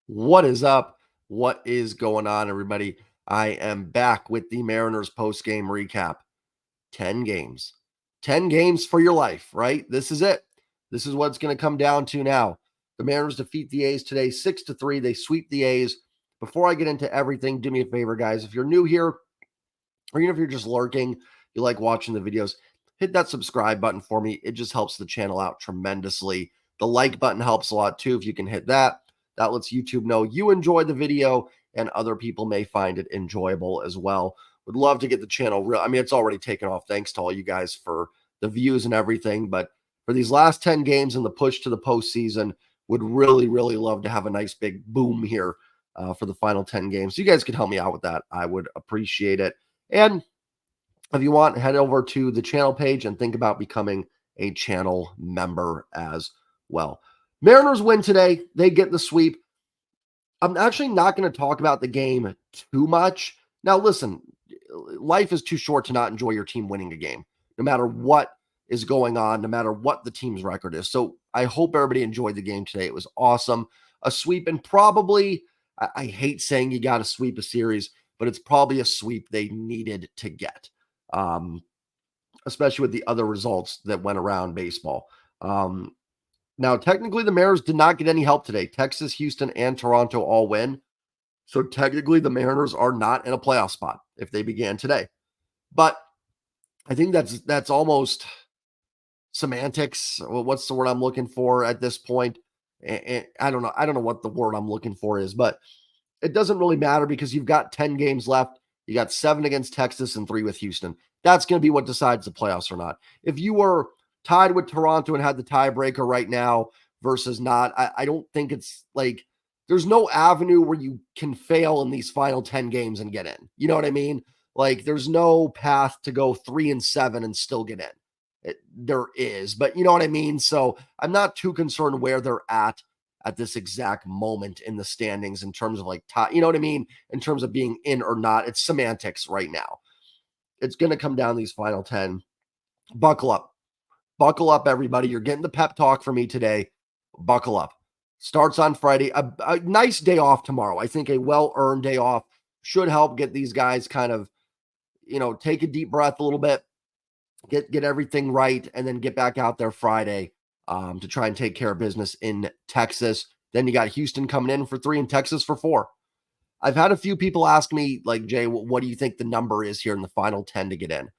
What is up? What is going on, everybody? I am back with the Mariners post-game recap. 10 games. 10 games for your life, right? This is it. This is what it's going to come down to now. The Mariners defeat the A's today 6-3. They sweep the A's. Before I get into everything, do me a favor, guys. If you're new here, or even if you're just lurking, you like watching the videos, hit that subscribe button for me. It just helps the channel out tremendously. The like button helps a lot too if you can hit that. That lets YouTube know you enjoy the video and other people may find it enjoyable as well. Would love to get the channel real. I mean, it's already taken off. Thanks to all you guys for the views and everything. But for these last 10 games and the push to the postseason, would really, really love to have a nice big boom here for the final 10 games. So you guys could help me out with that. I would appreciate it. And if you want, head over to the channel page and think about becoming a channel member as well. Mariners win today. They get the sweep. I'm actually not going to talk about the game too much. Now, listen, life is too short to not enjoy your team winning a game, no matter what is going on, no matter what the team's record is. So I hope everybody enjoyed the game today. It was awesome. A sweep, and probably, I hate saying you got to sweep a series, but it's probably a sweep they needed to get, especially with the other results that went around baseball. Now, technically, the Mariners did not get any help today. Texas, Houston, and Toronto all win. So technically, the Mariners are not in a playoff spot if they began today. But I think that's almost semantics. What's the word I'm looking for at this point? And I don't know. I don't know what the word I'm looking for is, but it doesn't really matter because you've got 10 games left. You got 7 against Texas and 3 with Houston. That's going to be what decides the playoffs or not. If you were tied with Toronto and had the tiebreaker right now versus not, I don't think it's like there's no avenue where you can fail in these final 10 games and get in. You know what I mean? Like there's no path to go 3-7 and still get in. There is, but you know what I mean? So I'm not too concerned where they're at this exact moment in the standings in terms of like, you know what I mean? In terms of being in or not, it's semantics right now. It's going to come down these final 10. Buckle up. Buckle up, everybody. You're getting the pep talk from me today. Buckle up. Starts on Friday. A nice day off tomorrow. I think a well-earned day off should help get these guys kind of, take a deep breath a little bit, get everything right, and then get back out there Friday to try and take care of business in Texas. Then you got Houston coming in for 3 and Texas for 4. I've had a few people ask me, like, Jay, what do you think the number is here in the final 10 to get in?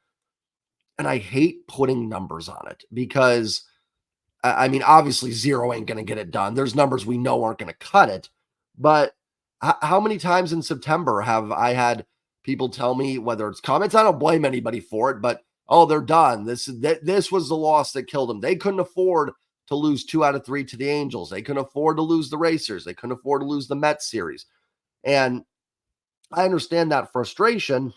And I hate putting numbers on it because, I mean, obviously 0 ain't going to get it done. There's numbers we know aren't going to cut it. But how many times in September have I had people tell me, whether it's comments, I don't blame anybody for it, but oh, they're done. This was the loss that killed them. They couldn't afford to lose 2 out of 3 to the Angels. They couldn't afford to lose the Racers. They couldn't afford to lose the Mets series. And I understand that frustration,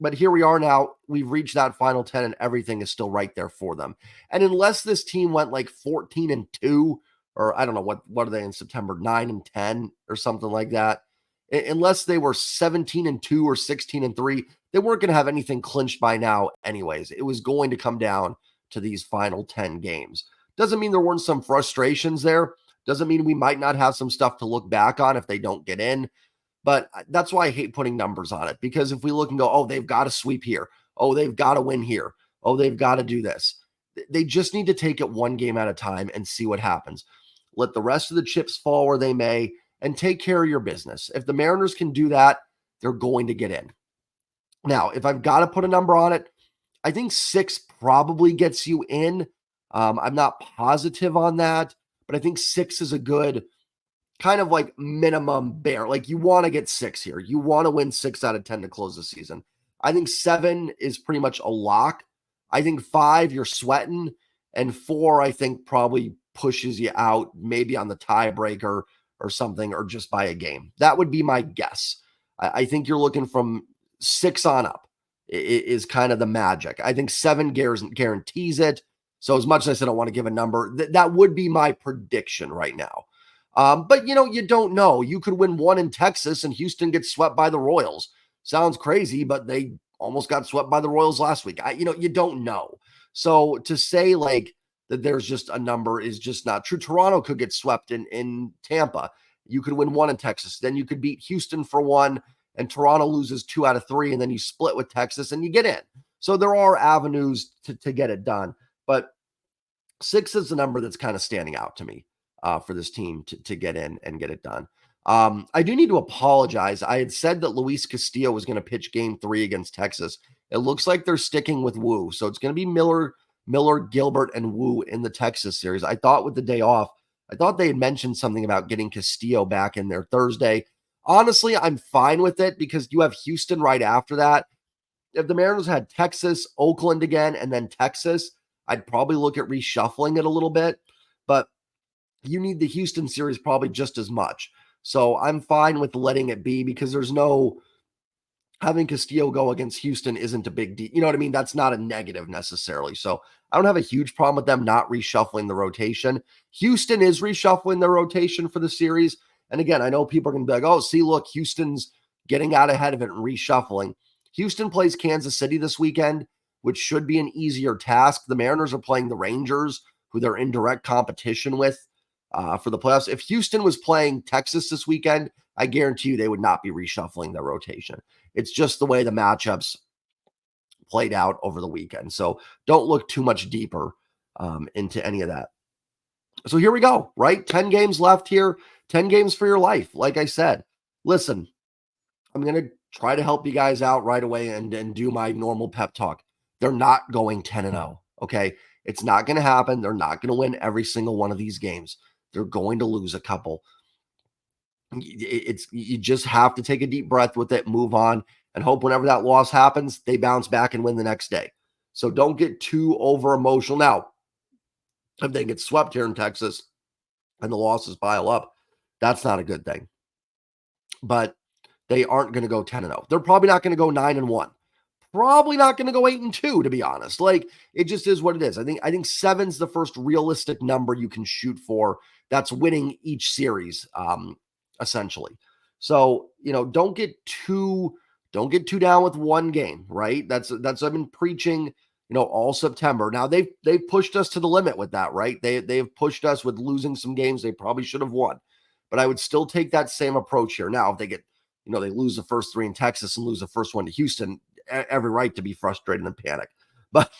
but here we are now. We've reached that final 10 and everything is still right there for them. And unless this team went like 14-2, or I don't know, what are they in September, 9-10 or something like that, unless they were 17-2 or 16-3, they weren't going to have anything clinched by now anyways. It was going to come down to these final 10 games. Doesn't mean there weren't some frustrations there. Doesn't mean we might not have some stuff to look back on if they don't get in. But that's why I hate putting numbers on it, because if we look and go, oh, they've got to sweep here. Oh, they've got to win here. Oh, they've got to do this. They just need to take it one game at a time and see what happens. Let the rest of the chips fall where they may and take care of your business. If the Mariners can do that, they're going to get in. Now, if I've got to put a number on it, I think 6 probably gets you in. I'm not positive on that, but I think 6 is a good kind of like minimum bear. Like you want to get 6 here. You want to win 6 out of 10 to close the season. I think 7 is pretty much a lock. I think 5, you're sweating. And 4, I think probably pushes you out, maybe on the tiebreaker or something, or just by a game. That would be my guess. I think you're looking from 6 on up is kind of the magic. I think 7 guarantees it. So as much as I said I want to give a number, that would be my prediction right now. But, you don't know. You could win 1 in Texas and Houston gets swept by the Royals. Sounds crazy, but they almost got swept by the Royals last week. You don't know. So to say like that there's just a number is just not true. Toronto could get swept in Tampa. You could win one in Texas. Then you could beat Houston for one, and Toronto loses 2 out of 3, and then you split with Texas and you get in. So there are avenues to get it done. But 6 is the number that's kind of standing out to me for this team to get in and get it done. I do need to apologize. I had said that Luis Castillo was going to pitch game 3 against Texas. It looks like they're sticking with Wu. So it's going to be Miller, Gilbert, and Wu in the Texas series. I thought with the day off, I thought they had mentioned something about getting Castillo back in there Thursday. Honestly, I'm fine with it because you have Houston right after that. If the Mariners had Texas, Oakland again, and then Texas, I'd probably look at reshuffling it a little bit. But you need the Houston series probably just as much. So I'm fine with letting it be because there's no having Castillo go against Houston isn't a big deal. You know what I mean? That's not a negative necessarily. So I don't have a huge problem with them not reshuffling the rotation. Houston is reshuffling their rotation for the series. And again, I know people are going to be like, oh, see, look, Houston's getting out ahead of it and reshuffling. Houston plays Kansas City this weekend, which should be an easier task. The Mariners are playing the Rangers, who they're in direct competition with for the playoffs. If Houston was playing Texas this weekend, I guarantee you they would not be reshuffling their rotation. It's just the way the matchups played out over the weekend. So don't look too much deeper into any of that. So here we go, right? 10 games left here, 10 games for your life. Like I said, listen, I'm going to try to help you guys out right away and do my normal pep talk. They're not going 10-0, okay? It's not going to happen. They're not going to win every single one of these games. They're going to lose a couple. You just have to take a deep breath with it, move on, and hope whenever that loss happens, they bounce back and win the next day. So don't get too over emotional. Now, if they get swept here in Texas and the losses pile up, that's not a good thing. But they aren't going to go 10-0. They're probably not going to go 9-1. Probably not going to go 8-2, to be honest. Like, it just is what it is. I think 7's the first realistic number you can shoot for. That's winning each series, essentially. So, don't get too down with one game, right? That's I've been preaching, all September. Now they've pushed us to the limit with that, right? They've pushed us with losing some games they probably should have won. But I would still take that same approach here. Now, if they get, they lose the first 3 in Texas and lose the first one to Houston, every right to be frustrated and panic. But,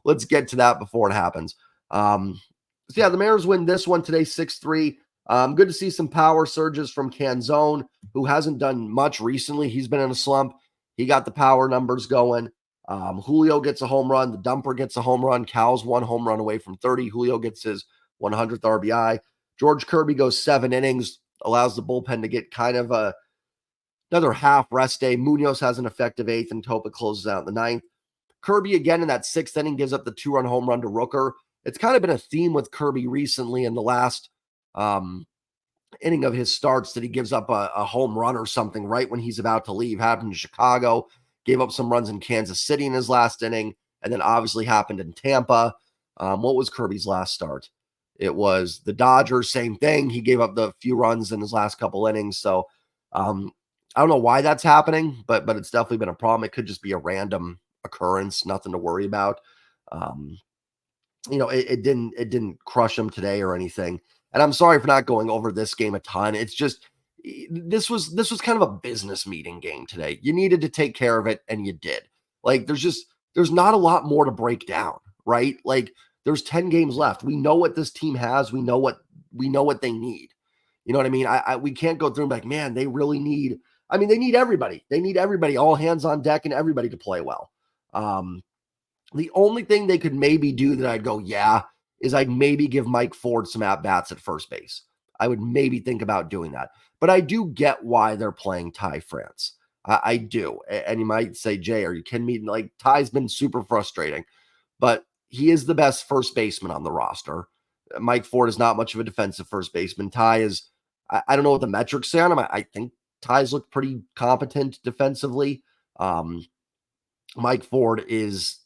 let's get to that before it happens. So yeah, the Mariners win this one today, 6-3. Good to see some power surges from Canzone, who hasn't done much recently. He's been in a slump. He got the power numbers going. Julio gets a home run. The Dumper gets a home run. Cal's 1 home run away from 30. Julio gets his 100th RBI. George Kirby goes 7 innings, allows the bullpen to get kind of another half rest day. Munoz has an effective 8th, and Topa closes out in the 9th. Kirby again in that 6th inning gives up the 2-run home run to Rooker. It's kind of been a theme with Kirby recently in the last inning of his starts that he gives up a home run or something right when he's about to leave. Happened in Chicago, gave up some runs in Kansas City in his last inning, and then obviously happened in Tampa. What was Kirby's last start? It was the Dodgers, same thing. He gave up the few runs in his last couple innings. So I don't know why that's happening, but it's definitely been a problem. It could just be a random occurrence, nothing to worry about. It didn't crush him today or anything. And I'm sorry for not going over this game a ton. It's just this was kind of a business meeting game today. You needed to take care of it, and you did. Like there's not a lot more to break down, right? Like there's 10 games left. We know what this team has. We know what they need. You know what I mean? We can't go through and be like, man, they really need. I mean, they need everybody. They need everybody, all hands on deck, and everybody to play well. The only thing they could maybe do that I'd go, yeah, is I'd maybe give Mike Ford some at-bats at first base. I would maybe think about doing that. But I do get why they're playing Ty France. I do. And you might say, Jay, are you kidding me? Like, Ty's been super frustrating. But he is the best first baseman on the roster. Mike Ford is not much of a defensive first baseman. Ty is, I don't know what the metrics say on him. I think Ty's looked pretty competent defensively. Mike Ford is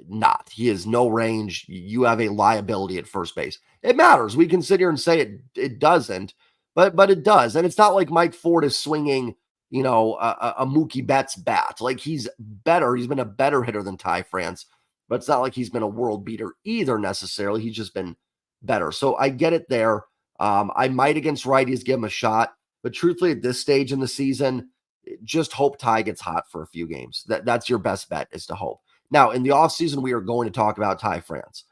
not. He has no range. You have a liability at first base. It matters. We can sit here and say it doesn't, but it does. And it's not like Mike Ford is swinging, a Mookie Betts bat. Like he's better. He's been a better hitter than Ty France, but it's not like he's been a world beater either necessarily. He's just been better. So I get it there. I might against righties give them a shot, but truthfully, at this stage in the season, just hope Ty gets hot for a few games. That's your best bet, is to hope. Now, in the offseason, we are going to talk about Ty France.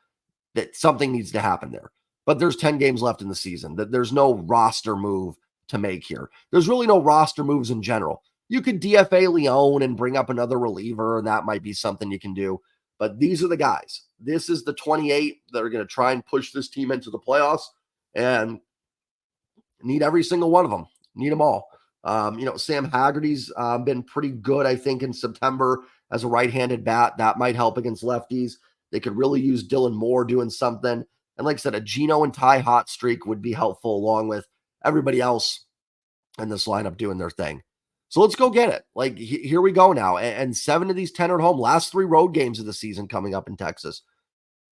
That something needs to happen there. But there's 10 games left in the season. That there's no roster move to make here. There's really no roster moves in general. You could DFA Leone and bring up another reliever, and that might be something you can do. But these are the guys. This is the 28 that are going to try and push this team into the playoffs, and need every single one of them. Need them all. Sam Haggerty's been pretty good, I think, in September as a right-handed bat. That might help against lefties. They could really use Dylan Moore doing something. And like I said, a Geno and Ty hot streak would be helpful, along with everybody else in this lineup doing their thing. So let's go get it. Like, here we go now. And 7 of these 10 are at home. Last 3 road games of the season coming up in Texas.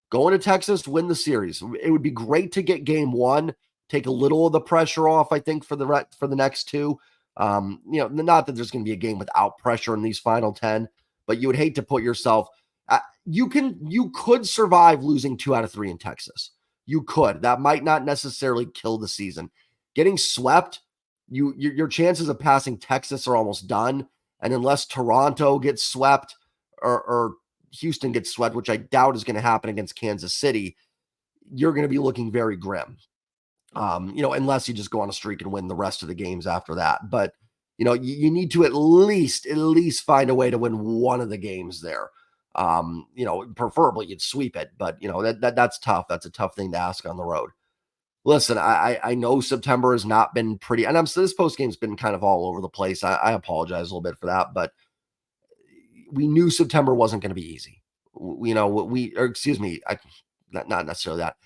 Going to Texas to win the series. It would be great to get game 1, take a little of the pressure off, I think, for the next 2. Not that there's going to be a game without pressure in these final 10, but you would hate to put yourself. You could survive losing 2 out of 3 in Texas. You could. That might not necessarily kill the season. Getting swept, your chances of passing Texas are almost done. And unless Toronto gets swept or Houston gets swept, which I doubt is going to happen against Kansas City, you're going to be looking very grim. Unless you just go on a streak and win the rest of the games after that. But, you need to at least find a way to win one of the games there. Preferably you'd sweep it, but that's tough. That's a tough thing to ask on the road. Listen, I know September has not been pretty, and this post game's been kind of all over the place. I apologize a little bit for that, but we knew September wasn't going to be easy. Not necessarily that.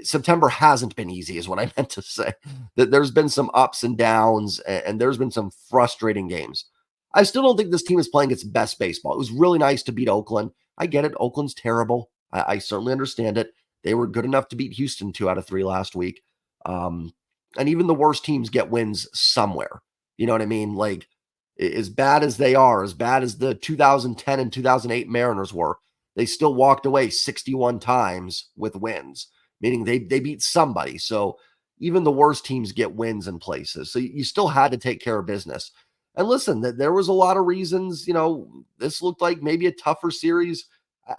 September hasn't been easy, is what I meant to say. That there's been some ups and downs, and there's been some frustrating games. I still don't think this team is playing its best baseball. It was really nice to beat Oakland. I get it. Oakland's terrible. I certainly understand it. They were good enough to beat Houston 2 out of 3 last week. And even the worst teams get wins somewhere. You know what I mean? Like, as bad as they are, as bad as the 2010 and 2008 Mariners were, they still walked away 61 times with wins, meaning they beat somebody. So even the worst teams get wins in places. So you still had to take care of business. And listen, there was a lot of reasons, this looked like maybe a tougher series.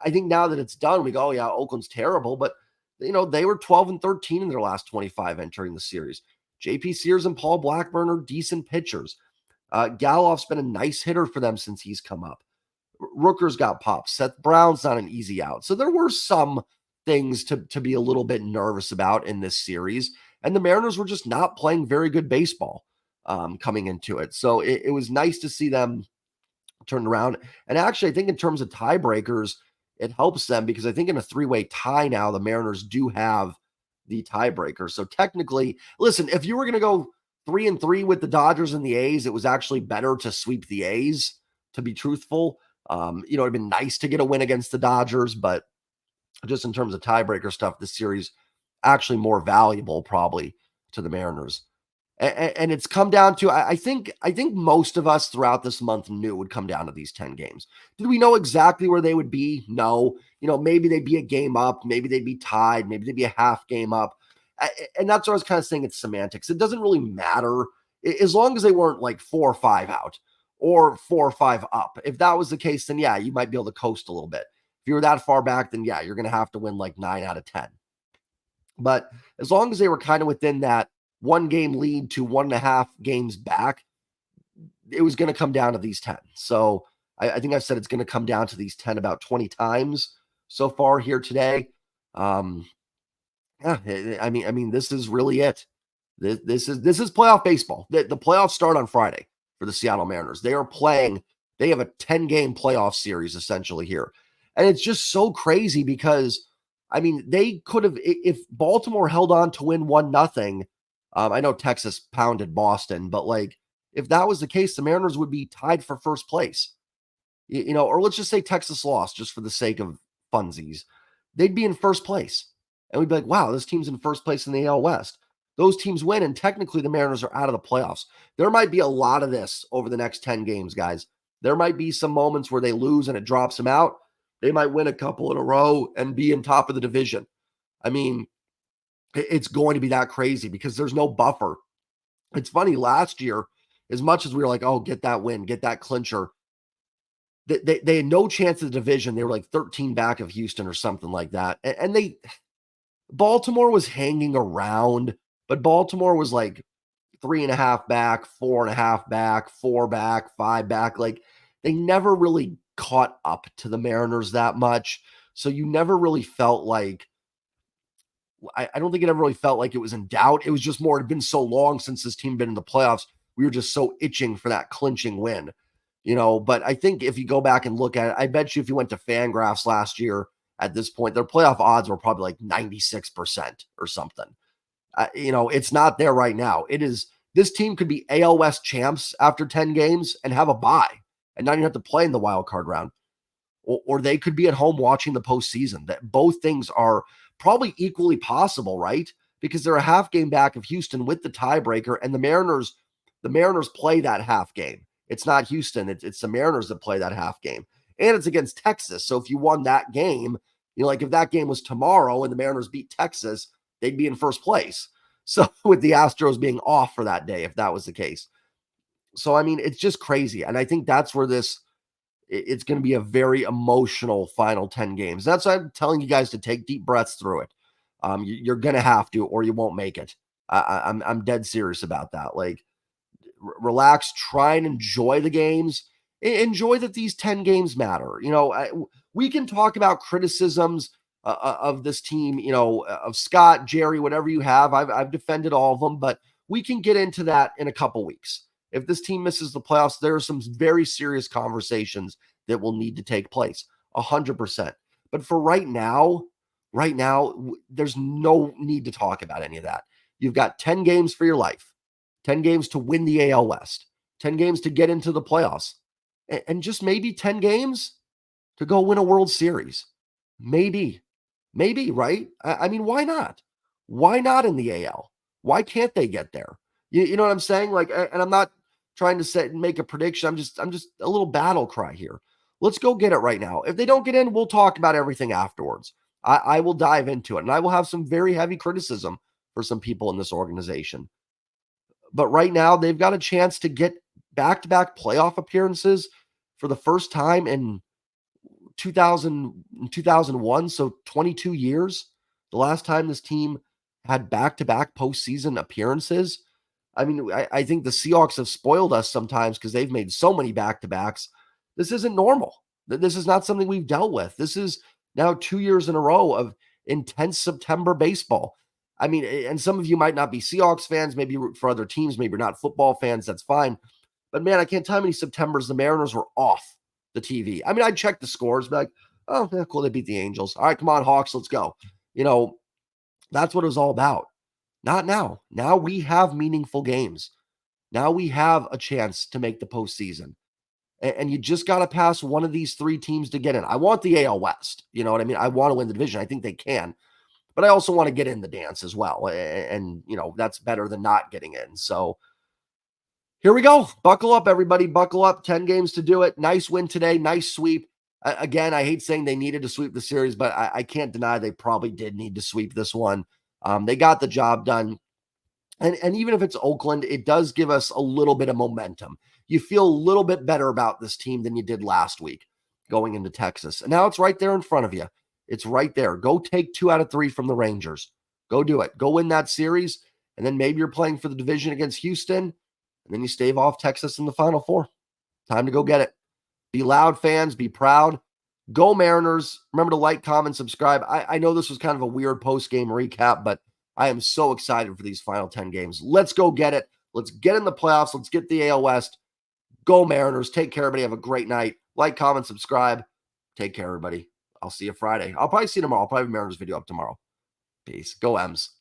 I think now that it's done, we go, oh yeah, Oakland's terrible, but they were 12-13 in their last 25 entering the series. JP Sears and Paul Blackburn are decent pitchers. Galloff's been a nice hitter for them since he's come up. Rooker's got pops. Seth Brown's not an easy out. So there were some things to be a little bit nervous about in this series. And the Mariners were just not playing very good baseball coming into it. So it was nice to see them turn around. And actually, I think in terms of tiebreakers, it helps them because I think in a 3-way tie now, the Mariners do have the tiebreaker. So technically, listen, if you were going to go 3-3 with the Dodgers and the A's, it was actually better to sweep the A's, to be truthful. It'd been nice to get a win against the Dodgers, but just in terms of tiebreaker stuff, this series actually more valuable probably to the Mariners. And it's come down to, I think most of us throughout this month knew it would come down to these 10 games. Did we know exactly where they would be? No. Maybe they'd be a game up. Maybe they'd be tied. Maybe they'd be a half game up. And that's what I was kind of saying. It's semantics. It doesn't really matter as long as they weren't like 4 or 5 out or 4 or 5 up. If that was the case, then yeah, you might be able to coast a little bit. If you were that far back, then yeah, you're going to have to win like 9 out of 10. But as long as they were kind of within that 1-game lead to 1.5 games back, it was going to come down to these 10. So I think I've said it's going to come down to these 10 about 20 times so far here today. Yeah, I mean, this is really it. This is playoff baseball. The playoffs start on Friday for the Seattle Mariners. They have a 10-game playoff series essentially here. And it's just so crazy because, I mean, they could have, if Baltimore held on to win 1-0, I know Texas pounded Boston, but like, if that was the case, the Mariners would be tied for first place, or let's just say Texas lost just for the sake of funsies. They'd be in first place. And we'd be like, wow, this team's in first place in the AL West. Those teams win, and technically the Mariners are out of the playoffs. There might be a lot of this over the next 10 games, guys. There might be some moments where they lose and it drops them out. They might win a couple in a row and be in top of the division. I mean, It's going to be that crazy because there's no buffer. It's funny, last year, as much as we were like, oh, get that win, get that clincher, they had no chance of the division. They were like 13 back of Houston or something like that. And Baltimore was hanging around, but Baltimore was like 3.5 back, 4.5 back, 4 back, 5 back. Like they never really caught up to the Mariners that much. So you never really felt like, I don't think it ever really felt like it was in doubt. It was just more, it had been so long since this team been in the playoffs. We were just so itching for that clinching win, But I think if you go back and look at it, I bet you if you went to Fangraphs last year at this point, their playoff odds were probably like 96% or something. It's not there right now. It is, this team could be AL West champs after 10 games and have a bye and not even have to play in the wild card round. Or they could be at home watching the postseason. That both things are probably equally possible, right? Because they're a half game back of Houston with the tiebreaker, and the Mariners play that half game. It's not Houston, it's the Mariners that play that half game. And it's against Texas. So if you won that game, like if that game was tomorrow and the Mariners beat Texas, they'd be in first place. So with the Astros being off for that day, if that was the case. So I mean, it's just crazy. And I think that's where it's going to be a very emotional final 10 games. That's why I'm telling you guys to take deep breaths through it. You're going to have to, or you won't make it. I'm dead serious about that. Like, relax, try and enjoy the games. Enjoy that these 10 games matter. We can talk about criticisms of this team, of Scott, Jerry, whatever you have. I've defended all of them, but we can get into that in a couple weeks. If this team misses the playoffs, there are some very serious conversations that will need to take place, 100%. But for right now, there's no need to talk about any of that. You've got 10 games for your life, 10 games to win the AL West, 10 games to get into the playoffs, and just maybe 10 games to go win a World Series. Maybe, right? I mean, why not? Why not in the AL? Why can't they get there? You know what I'm saying? Like, and I'm not trying to make a prediction. I'm just a little battle cry here. Let's go get it right now. If they don't get in, we'll talk about everything afterwards. I will dive into it, and I will have some very heavy criticism for some people in this organization. But right now, they've got a chance to get back-to-back playoff appearances for the first time in 2001, so 22 years. The last time this team had back-to-back postseason appearances. I mean, I think the Seahawks have spoiled us sometimes because they've made so many back-to-backs. This isn't normal. This is not something we've dealt with. This is now 2 years in a row of intense September baseball. I mean, and some of you might not be Seahawks fans, maybe root for other teams, maybe you're not football fans, that's fine. But man, I can't tell how many Septembers the Mariners were off the TV. I mean, I'd check the scores, be like, oh, yeah, cool, they beat the Angels. All right, come on, Hawks, let's go. That's what it was all about. Not now. Now we have meaningful games. Now we have a chance to make the postseason. And you just got to pass one of these three teams to get in. I want the AL West. You know what I mean? I want to win the division. I think they can. But I also want to get in the dance as well. And that's better than not getting in. So here we go. Buckle up, everybody. Buckle up. 10 games to do it. Nice win today. Nice sweep. Again, I hate saying they needed to sweep the series, but I can't deny they probably did need to sweep this one. They got the job done. And even if it's Oakland, it does give us a little bit of momentum. You feel a little bit better about this team than you did last week going into Texas. And now it's right there in front of you. It's right there. Go take 2 out of 3 from the Rangers. Go do it. Go win that series. And then maybe you're playing for the division against Houston. And then you stave off Texas in the Final Four. Time to go get it. Be loud, fans. Be proud. Go Mariners. Remember to like, comment, subscribe. I know this was kind of a weird post-game recap, but I am so excited for these final 10 games. Let's go get it. Let's get in the playoffs. Let's get the AL West. Go Mariners. Take care, everybody. Have a great night. Like, comment, subscribe. Take care, everybody. I'll see you Friday. I'll probably see you tomorrow. I'll probably have a Mariners video up tomorrow. Peace. Go M's.